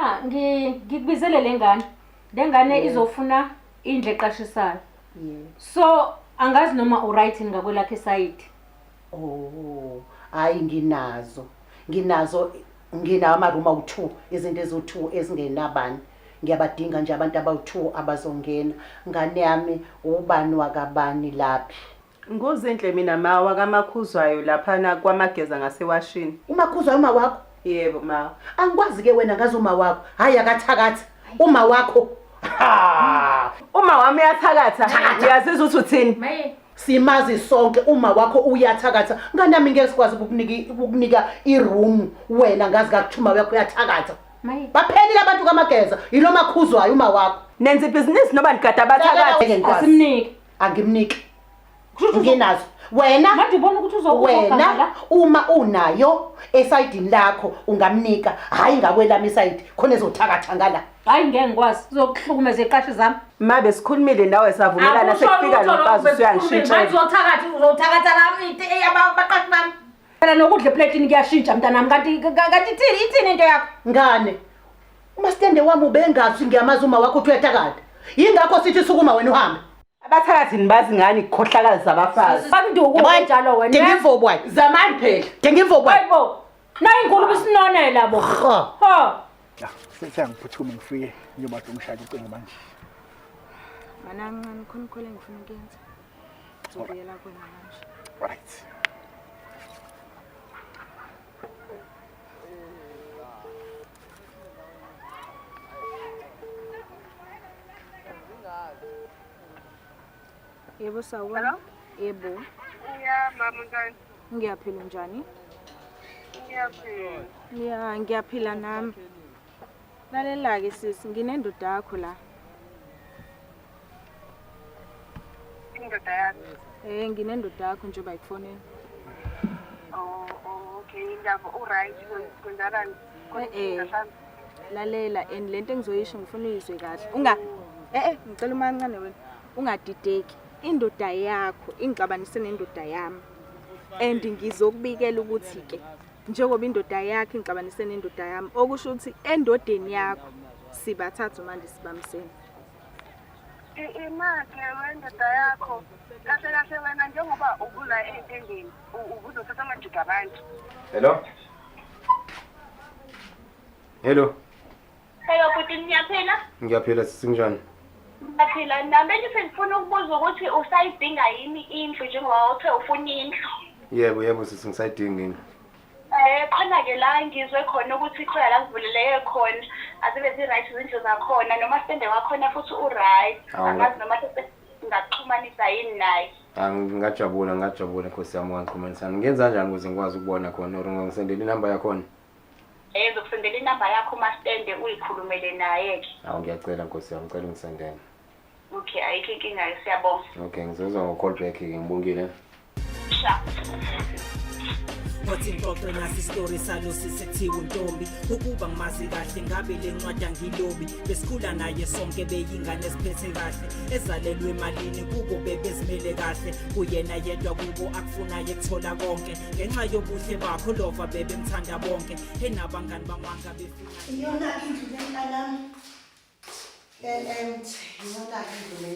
Ya, ngikubizele lengane. Lengane izofuna indle eqashisayo. So, angazi noma uright ngakwelakhe side. Oh, hayi nginazo nginamaruma u2 izinto ezo2 ezingenabani. Ngiyabadinga nje abantu abawu2 abazongena. Ngane yami ubani wakabani laphi? Ngozenhle mina mawa kamakhuzwayo laphana kwamageza ngasewashini. Umakhuzwayo uma wakho? Yebo ma. Angikwazi ke wena ngazi uma wakho. Hayi akathakatha. Uma wakho. Uma wami uyathakatha. Uyazizwa ukuthi uthini? Maye. Simazi sonke uma wakho uyathakatha. Nganami ngeke sikwazi ukukunika iroom wena ngazi kakuthuma yakho uyathakatha. Maye. Baphelile abantu kamageza. Yilo makhuzwayo uma wakho. Nenza ibhizinisi noba nigada abathakatha. Asimniki. Angimniki. Nginazo. Wena manje ubona ukuthi wena uma unayo esayidini lakho ungamnika hayi ngakwelami isayidi khona ezothakatha ngala. Hayi ngeke ngikwazi uzokuhlukumeza iqashi zami. Mabe sikhulumile nawe savumelana sekufika lo mfazi uyangishintsha. Manje uzothakatha lami abaqashi bami. Phela nokudla eplatini kuyashintsha mntanami kanti ithini into yakho? Ngane. Uma stende wami ubengathi ngiyamazi uma wakho uthi uyathakatha. Yingakho sithi sukuma wena uhambe. Abathakathi nibazi ngani ikhohlakazi zabafazi. Banduku kanjalo wena. Ngimvo bwana. Zamani phela. Ngimvo bwana. Hayibo. Nayi inkulumo isinonela bo. Ha. Ya, sengiphuthume ngifike ngiyoba umshado ucingo manje. Mana kancane khona khole ngifuna ukuyenza. Ngizobuyela kuwena manje. Right. Yebo sawubona. Yebo. Mama njani? Ngiyaphila njani? Ngiyaphila. Ngiyaphila nami. Lalela ke sisi, nginendoda yakho la. Indoda yakho? Nginendoda yakho nje bayifonela. Oh, okay. Indaba uright kwenzakalani? Lalela and lento engizoyisho ngifuna uyizwe kahle. Ngicela uma kancane wena. Ungadideki. Indoda yakho ingixabanise nendoda yami. And ngizokubikela ukuthi ke njengoba indoda yakho ingixabanise nendoda yami okusho ukuthi endodeni yakho sibathathu manje sibamsene. Imake wendoda yakho kahle wena njengoba ubula entendeni ubuzothatha amajika abantu. Hello. Hello futhi niyaphila? Ngiyaphila sinjani? Ngiyaphila nami ngifuna ukubuza ukuthi usayidinga yini indlu njengoba uthe ufuna indlu. Yebo singisayidinga indlu. Khona ke la ngizwe khona ukuthi khona la kuvuleleke khona azibe zi-right izindlu zakhona noma sipende wakhona futhi u-right angazi noma singaxhumanisa yini naye. Ngingajabula Nkosi yami wangixhumanisana. Ngenza kanjani ukuze ngikwazi ukubona khona or ngisendele inamba yakhona? Ngizokusendela inamba yakho masitende uyikhulumele naye ke. Ngiyacela Nkosi yami ngicela ungisendele. Okay ayikho inkinga siyabonga. Okay ngizozwa ngo-call back ke ngibongile. Wathi ngixoxe nasi istory salo sisethiwe Ntombi ukuba ngimazi kahle ngabe le ncwadi angilobi besikhula naye sonke beyingane esiphethe kahle ezalelwe emalini kubo bebezimele kahle kuyena yedwa kubo akufunayo ekuthola konke ngenxa yobuhle bakho lova bebemthanda bonke enabangani bamanga befuna Iyona indlu lenqalami. Iyona indlu le.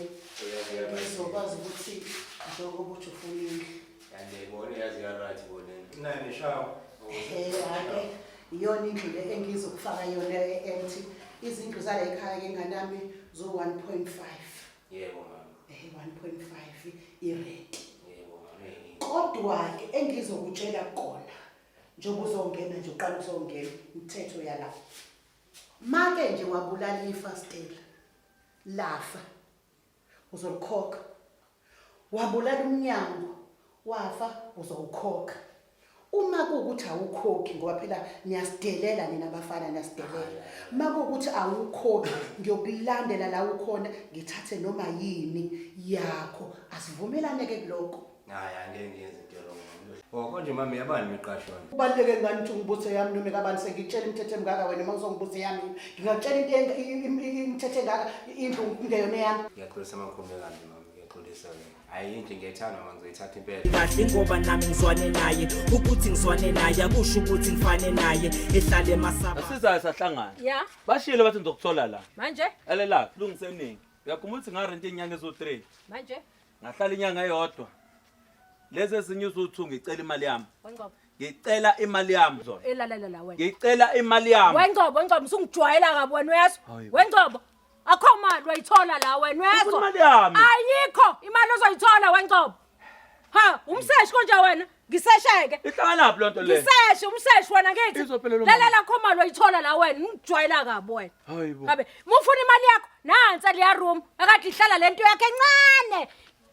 Ngizokwazi ukuthi njengoba uthi ufuna indlu. Yandibona yazi right bona. Nani shawo. Ake iyona indlu le engizokufaka yona empty. Izindlu zala ekhaya ke nganami zo 1.5. Yebo mama. 1.5 irent. Yebo mama. Kodwa ke engizokutshela kona njengoba uzongena nje uqala uzongena umthetho yala. Make nje wabulala ifastela. Lafa. Uzolikhokha. Wabulala umnyango. Wafa uzowukhokha. Uma kuukuthi awukhokhi ngoba phela niyasidelela nina abafana niyasidelela. Uma kuukuthi awukhokhi ngiyokulandela la ukhona ngithathe noma yini yakho. Asivumelane ke kuloko. Hayi angeke ngiyenze into wrong. Konje mama yabani miqashwana? Kubaleke ngani ukuthi ngibuthe yami noma kabani sengitshela imithetho emingaka wena mawuzongibuthe yami ngingakutshela into imithetho engaka indlu ngeyona yami. Ngiyacela samakhulu kahle mama. ngixolisa ke ayinje ngiyethanda manje ngizoyithatha impela kahle ngoba nami ngizwane naye ukuthi ngizwane naye akusho ukuthi ngifane naye ehlale emasaba Asizayo sahlangana. Ya, Bashilo bathi ngizokuthola la. manje, Elela, lungiseningi. Uyakhumbula ukuthi nga rent inyanga ezo3. manje, Ngahlala inyanga eyodwa. Lezi ezinye uzu2 ngicela imali yami. Wengcobo. Ngicela imali yami zona. Elalela wena. Ngicela imali yami. Wengcobo, usungijwayela kabi wena uyezwa? Hayi bo. Wengcobo. Akho mali uyithola la wena uyezwa? Imali yami. Ayikho imali ozoyithola Wengcobo. Ha, umseshi konje wena? Ngisesheke. Ihlanganaphi lonto le? Ngiseshi umseshi wena ngithi. Izophelelwa imali. Lalela akho mali uyithola la wena, ngijwayela kabi wena. Hayi bo. Ngabe mufuna imali yakho nansi liya room akade ihlala lento yakhe encane.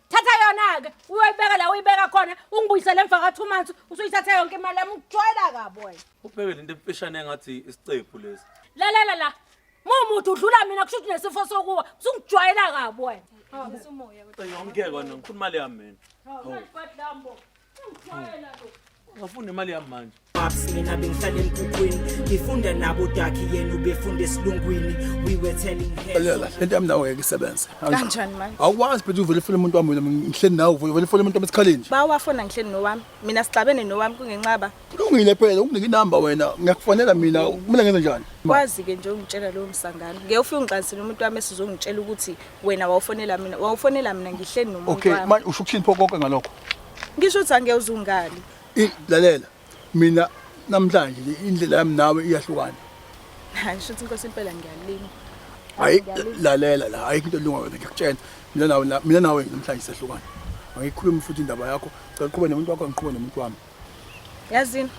Thatha yona ke uyoyibeka la uyibeka khona ungibuyisele emva ka 2 months usuyithatha yonke imali yami ngijwayela kabi wena. Ubheke lento emfishane engathi isicephu lesi. La. Mumuntu udlula mina kusho ukuthi nesifo sokuwa usungijwayela kabi wena. Yonke kona ngifuna imali yami mina. Ngijwayela lo. Ngifuna imali yami manje. Babs mina bengihlala emkhukhwini ngifunda nabo dakhi yena ubefunda esilungwini we were telling her Lela, lento yami nawe isebenza. Kanjani manje? Awukwazi phethu uvele ufuna umuntu wami ngihleli nawe uvele ufuna umuntu esikhaleni. Bawafona ngihleli nowami. Mina sixabene nowami kungenqaba. Kulungile phela unginike inamba wena ngiyakufonela mina kumele ngenze njani? Kwazi ke nje ungitshela lo msangano. Ngeke ufike ungiqanisele umuntu wami esizongitshela ukuthi wena wawufonela mina ngihleli nomuntu Okay, wami. manje usho ukuthini pho konke ngalokho? Ngisho ukuthi angeke uzungali. Lalela. Mina namhlanje indlela yami nawe iyahlukana. Hayi ngisho ukuthi inkosi impela ngiyalima. Hayi lalela la ayikho into elunga wena ngiyakutshela. Mina nawe namhlanje siyahlukana. Angikhulumi futhi indaba yakho. Cela uqhubeke nomuntu wakho ngiqhubeke nomuntu wami. Yazini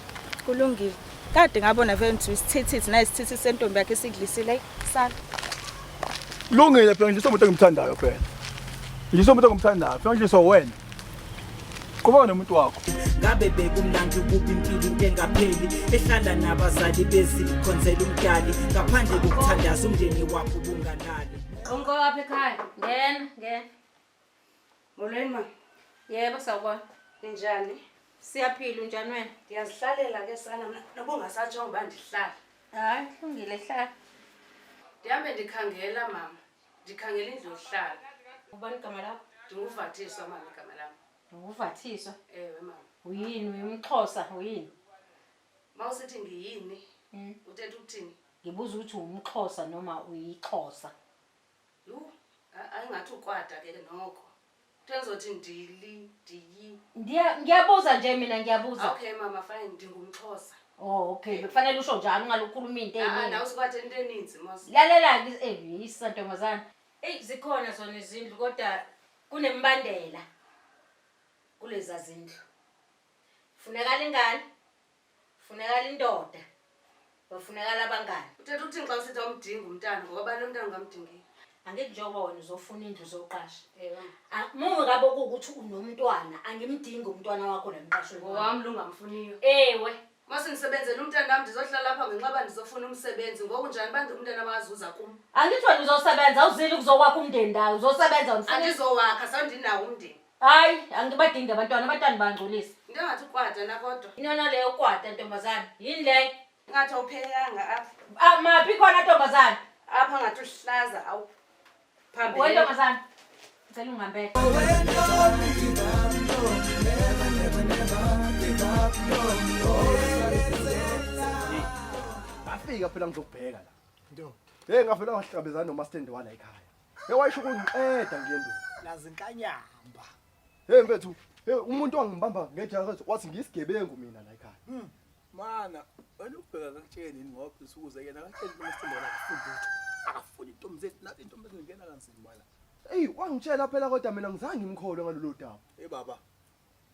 kulungile. Kade ngabona vele ukuthi isithithi naye isithithi sentombi yakhe esiglisile sala. Kulungile phela nje somuntu engimthandayo phela. Nje somuntu engimthandayo. Phela nje so wena. Qhubeka nomuntu wakho. ngabe bekumnandi ukuba impilo into engapheli ehlala nabazali bezikhonzela umdali ngaphandle kokuthandaza umndeni wakho ubunganali. Onke lapha ekhaya. Ngena. Molweni ma. Yebo sawubona. Ninjani? Siyaphila unjani wena? Ndiyazihlalela ke sana mina nobungasatsho ngoba ndihlala. Hayi, kulungile hlala. Ndihambe ndikhangela mama. Ndikhangela indlu yokuhlala. Ubani igama lakho? Ndinguvathiswa mama igama lami. Uvathiswa. Ewe mama. Uyini umXhosa uyini? Mawusithi ngiyini? Uthetha ukuthini? Ngibuza ukuthi umXhosa noma uyixhosa. Yo, ayingathi ukwada ke nokho. Tenzothi ndiyi. Ngiyabuza nje mina ngiyabuza. Okay mama fine ndingumXhosa. Oh okay, bekufanele usho njalo ngalokukhuluma into eyiningi. Nawe usikwathe into eninzi mos. Lalela yisantombazana. Zikhona zona izindlu kodwa kunembandela kulezi zindlu. Funekala ingane. Funekala indoda. Bafunekala abangani. Uthetha ukuthini xa usithi awumdingi umntana ngoba bani umntana ngamdingi? Angeke njengoba wena uzofuna indlu zoqasha. Mungu ngabe ukuthi unomntwana, angimdingi umntwana wakho lemqashweni. Ngowami lungamfuniyo. Ewe. Mase ngisebenzele umntana nami ndizohlala lapha ngenxaba ndizofuna umsebenzi ngoku njani bantu umntana abazuza kum. Angithi wena uzosebenza uzile kuzokwakha umndeni ndawo, uzosebenza umfana. Andizowakha sandinawo umndeni. Hayi, angibadingi abantwana bangcolisa. Into engathi ukwada na kodwa. Inona leyo kwada ntombazana. Yini leyo? Ngathi awuphekanga apha. Maphi khona ntombazana? Apha ngathi uhlaza awu. Phambili. Wena ntombazana. Ngicela ungihambele. Afika phela ngizokubheka la. Nto. Ngafela ngahlangabezana noMaster Ndwana ekhaya. Wayisho kungiqeda ngendulu. Lazi inkanyamba. Mfethu, umuntu wangibamba ngejazi wathi ngisigebengu mina la ekhaya. Mana, wena ubheka ngakutshela nini ngoba usukuze yena akatshela noMaster Ndwana akafuni lutho. Akafuni intombi zethu nathi intombi ezingena kanzima bala. Wangitshela phela kodwa mina ngizange ngimkholwe ngalolu daba. Baba.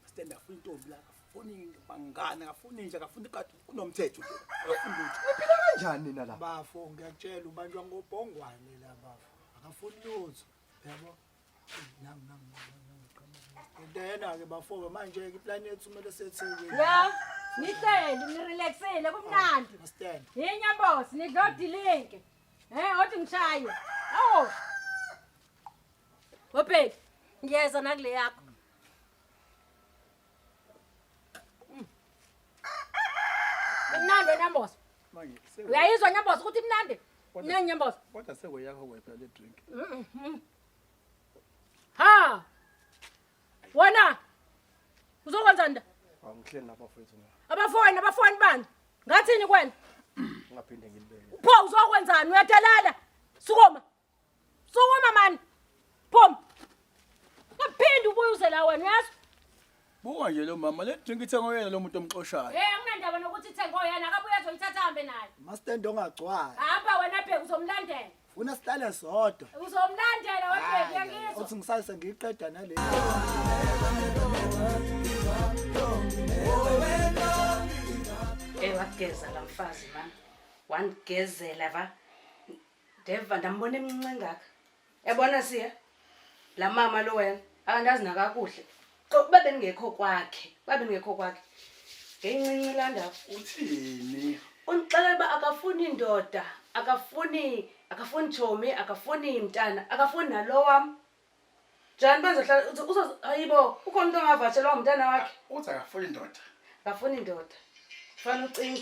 Master ndafuna intombi la akafuni bangana, akafuni nje akafuni ikati kunomthetho nje. Akafuni lutho. Uphila kanjani nina la? Bafo ngiyakutshela ubanjwa ngobhongwane la bafo. Akafuni lutho. Yabo. Ndena ke bafo manje iplan yethu kumele sethekile. Ya, nihleli nirelaxile kumnandi. Master. Yinyambosi nidlodilinke. Othi ngishaye. Awu. Wophe, ngiyeza nakule yakho. Mnandi Nyambosi. Manje Uyayizwa Nyambosi ukuthi mnandi? Nyambosi. kodwa seweyakho wena le drink. Ha, Wena uzokwenzani nda? Angihleli nabafowethu mina. Abafowani bani? Ngathini kwena? Ngaphinde ngilibeke. Pho uzokwenzani? Uyadelela. Sukuma mani. Phom. Ngaphinde ubuye uze la wena uyazi? Buka nje lo mama le drink ithenga oyena lo muntu omxoshayo. Anginandaba nokuthi ithenga oyena akabuye azoyithatha hambe naye. Mastend ongagcwala. Hamba wena bheki uzomlandela. Ufuna sihlale sodwa. Uzomlandela webheki yakizwa. Uthi ngisalise ngiqeda nale. Wageza la mfazi mama. Wangezela va. Deva ndambona emncinci engaka. Yabona siya? La mama lo wena akandazi nakakuhle. Babe ngekho kwakhe. Ngencinci landa. Uthini? Ungixelela ba akafuni indoda, akafuni Chomi, akafuni imntana, akafuni nalo wami. Njani bazohlala ayibo ukhona umuntu ongavatshelwa umntana wakhe? Uthi akafuni indoda. Akafuni indoda. Fana ucinga.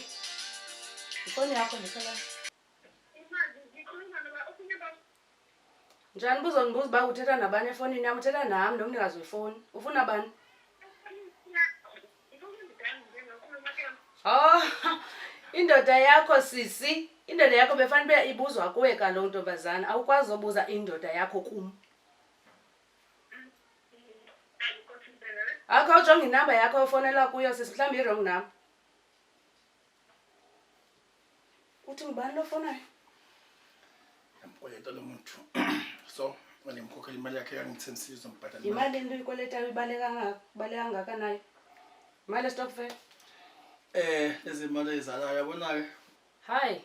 Ifoni yakho ndikhala. Njani buzongibuza ba uthetha nabani efonini yami? Uthetha nami nomnikazi wefoni. Ufuna bani? Indoda yakho sisi, indoda yakho befanele ibuzwa kuwe kalo ntombazana. Awukwazi ubuza indoda yakho kum. Akho ujonga inamba yakho ofonela kuyo sisi mhlawumbe i-wrong number. Uthi ngibani lo fonayo? Amkweleta lo muntu. So, wena imkhokhela imali yakhe yangithensisa uzombhadala. Imali into uyikoleta ibaleka ngaka nayo. Imali stokvel. Lezi imali ezalayo yabona ke. Hi.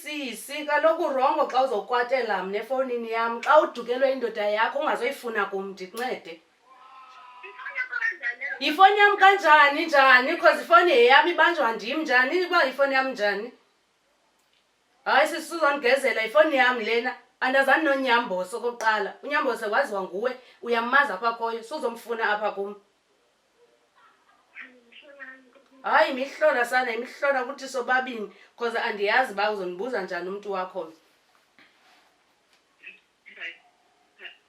Sisi kaloku rongo xa uzokwatela mina efonini yami xa udukelwe indoda yakho ungazoyifuna kum ndincede. Ifoni yami kanjani njani because ifoni yami ibanjwa ndim njani iba ifoni yami njani? Hayi sisuzongezela ifoni yami lena andazani nonyamboso koqala. Unyamboso waziwa nguwe uyamaza apha khoyo suzomfuna apha kum. Hayi mihlola sana imihlola ukuthi sobabini because andiyazi ba uzonibuza njani umuntu wakho.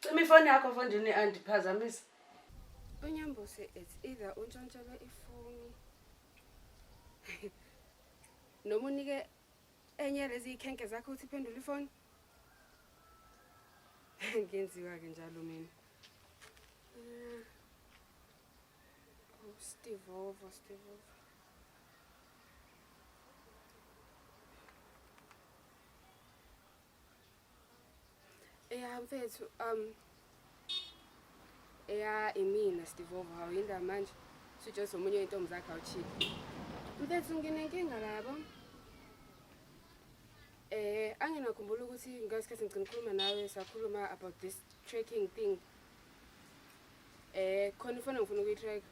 Cima ifoni yakho fondini andiphazamisa. Unyamboso it's either untshontshelwe ifoni noma unike enye lezi ikhenke zakho uthi phendula ifoni. Ngenziwa ke njalo mina. Steve over. Mfethu imina Steve over awuyinda manje sujosa umunye intombi zakhe awuchipi. Mfethu nginenkinga labo. Anginakhumbula ukuthi ngasikhathi ngicela ukukhuluma nawe sakhuluma about this tracking thing. Khona ifoni ngifuna ukuyi-track.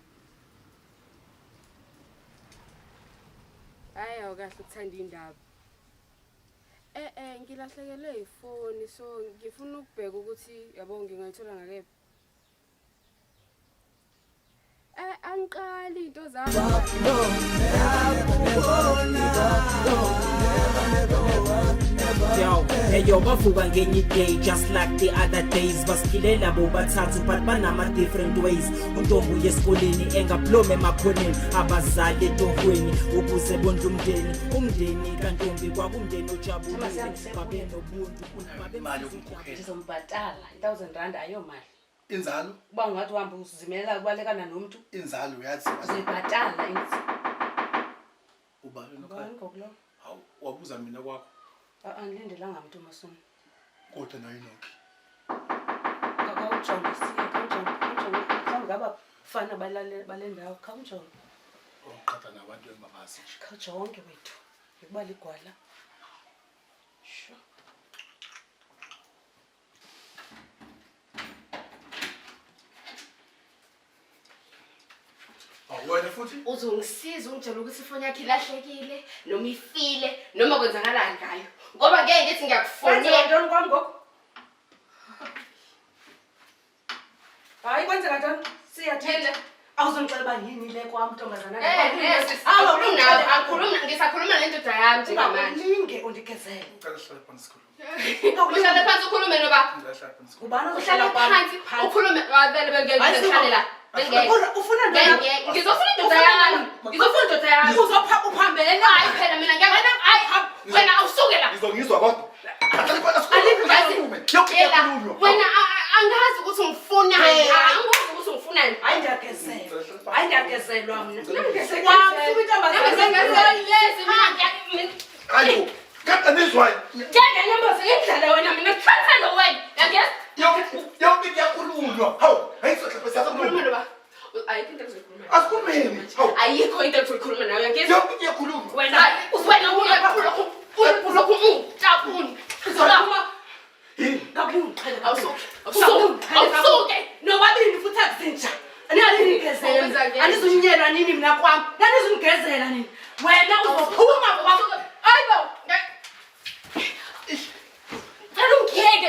Hayi awukahle ukuthanda indaba. Ngilahlekelwe ifoni so ngifuna ukubheka ukuthi yabo ngingayithola ngakephi. Angiqali into zami. Yo, bavuka ngenye day just like the other days. Basikhilela bobathathu but banama different ways. Untombi uye esikoleni engablome emakhoneni. Abazali etohweni ukuze bondle umndeni kantombi kwakumndeni ojabulile. Babe nobuntu Imali yokumkhokhela. Ndizombhatala 1000 rand ayomali. Inzalo? Uba ungathi uhamba uzimelela kubalekana nomuntu. Inzalo uyazi. Uzibhatala inzalo. Ubani nokhaya? Ngoklo. Hawu wabuza mina kwakho. Angilindelanga umuntu masona. Kodwa nayo inokhi. Akawujonge siya ngaba kufana balendawo khawujonge. Oqhatha nabantu engabazi nje. Khawujonge wethu. Ngikubala igwala. Sure. Wena futhi uzongisiza ungitshela ukuthi ifoni yakhe ilahlekile noma ifile noma kwenzakalani ngayo ngoba ngeke ngithi ngiyakufonela ntoni kwami ngoku? Hayi kwenzeka ntoni? Siyathela. Awuzongixela uba yini le kwami ntombazana. Ngisakhuluma le ndoda yami njengamanje. Ungalinge undigezele. Ngicela sihlale phansi sikhulume. Uhlala phansi ukhulume noba. Ubani Uhlala phansi ukhulume vele bengihlalela. Ufuna ndoda. Ngizofuna indoda yami. Ngizofuna indoda yami. Uzopha uphambene na. Hayi phela mina ngiyabona wena awusuke la. Ngizongizwa kodwa. Wena angazi ukuthi ngifunani. Angazi ukuthi ngifunani. Hayi ngiyagezela. Hayi ngiyagezelwa mina. Ayo, kanti nizwayo. Ngeke nyambaze ngendlela wena mina khatha lo wena. Yakuyazi? Yonke iyakhulunywa. Hawu, ayisohle siyakhuluma noba. Ayikho into ezokhuluma. Asikhulumeni. Hawu. Ayikho into ezokhuluma nawe yakuyazi? Yonke iyakhulunywa. Wena ulokhu ungitapuni. Uzophuma. Kabuni. Awusuke. Nobabili futhi akusinja. Aniyalingezela. Anizunyelwa nini mina kwami? Nanizungezela nini? Wena uzophuma kwami. Ayibo. Ngeke.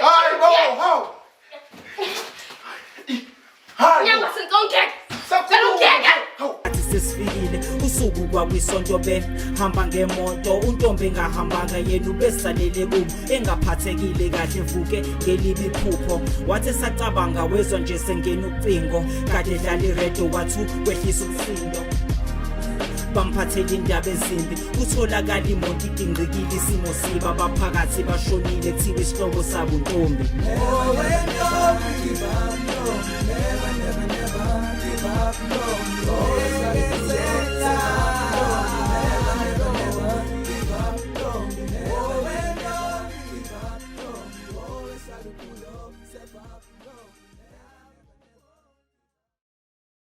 Hawu. Nyamba sengongeke. Athi sesifikile usuku kwakwisonto behamba ngemoto untombi engahambanga yena ubesalele kubo engaphathekile kahle mvuke ngelibi phupho wathi sacabanga wezwa nje sengena ucingo kade dlala iredo wathu kwehlisa umsindo bamphathele indaba ezimbi utholakala imoto idingqikile isimo siba baphakathi bashonile kuthiwa isihlobo sabo untombi Never give up, no.